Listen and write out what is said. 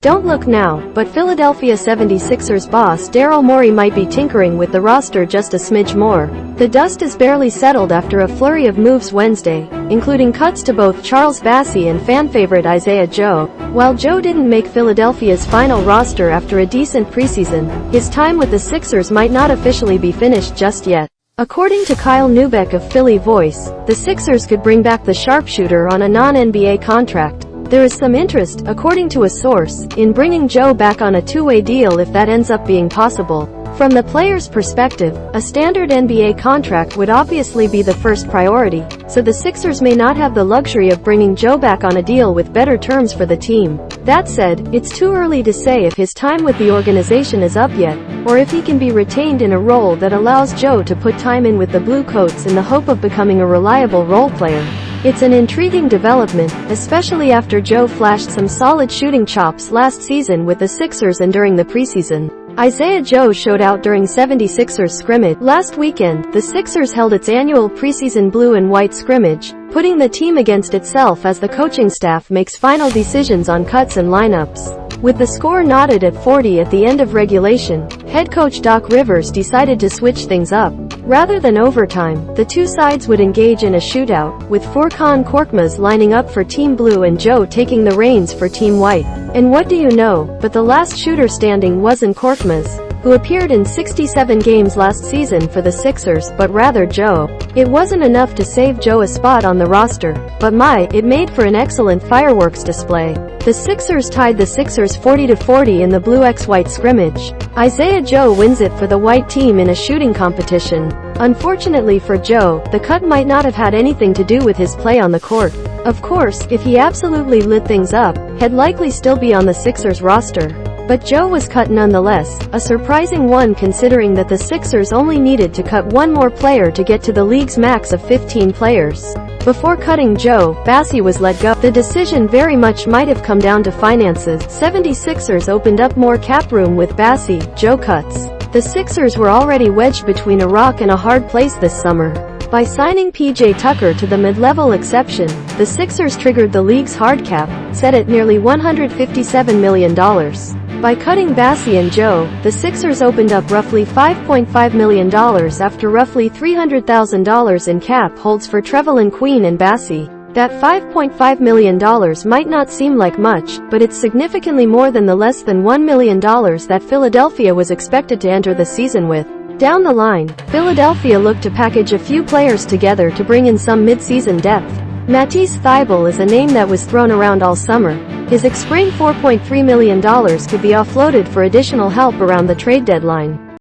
Don't look now, but Philadelphia 76ers boss Daryl Morey might be tinkering with the roster just a smidge more. The dust is barely settled after a flurry of moves Wednesday, including cuts to both Charles Bassey and fan favorite Isaiah Joe. While Joe didn't make Philadelphia's final roster after a decent preseason, his time with the Sixers might not officially be finished just yet. According to Kyle Neubeck of PhillyVoice, the Sixers could bring back the sharpshooter on a non-NBA contract. There is some interest, according to a source, in bringing Joe back on a two-way deal if that ends up being possible. From the player's perspective, a standard NBA contract would obviously be the first priority, so the Sixers may not have the luxury of bringing Joe back on a deal with better terms for the team. That said, it's too early to say if his time with the organization is up yet, or if he can be retained in a role that allows Joe to put time in with the Blue Coats in the hope of becoming a reliable role player. It's an intriguing development, especially after Joe flashed some solid shooting chops last season with the Sixers and during the preseason. Isaiah Joe showed out during 76ers scrimmage. Last weekend, the Sixers held its annual preseason Blue and White Scrimmage, putting the team against itself as the coaching staff makes final decisions on cuts and lineups. With the score knotted at 40 at the end of regulation, head coach Doc Rivers decided to switch things up. Rather than overtime, the two sides would engage in a shootout, with Furkan Korkmaz lining up for Team Blue and Joe taking the reins for Team White. And what do you know, but the last shooter standing wasn't Korkmaz, who appeared in 67 games last season for the Sixers, but rather Joe. It wasn't enough to save Joe a spot on the roster, but it made for an excellent fireworks display. The Sixers tied the Sixers 40-40 in the Blue x White scrimmage. Isaiah Joe wins it for the White team in a shooting competition. Unfortunately for Joe, the cut might not have had anything to do with his play on the court. Of course, if he absolutely lit things up, he'd likely still be on the Sixers roster. But Joe was cut nonetheless, a surprising one considering that the Sixers only needed to cut one more player to get to the league's max of 15 players. Before cutting Joe, Bassey was let go. The decision very much might have come down to finances. 76ers opened up more cap room with Bassey, Joe cuts. The Sixers were already wedged between a rock and a hard place this summer. By signing P.J. Tucker to the mid-level exception, the Sixers triggered the league's hard cap, set at nearly $157 million. By cutting Bassey and Joe, the Sixers opened up roughly $5.5 million after roughly $300,000 in cap holds for Trevelin Queen and Bassey. That $5.5 million might not seem like much, but it's significantly more than the less than $1 million that Philadelphia was expected to enter the season with. Down the line, Philadelphia looked to package a few players together to bring in some mid-season depth. Matisse Thybulle is a name that was thrown around all summer. His expring $4.3 million could be offloaded for additional help around the trade deadline.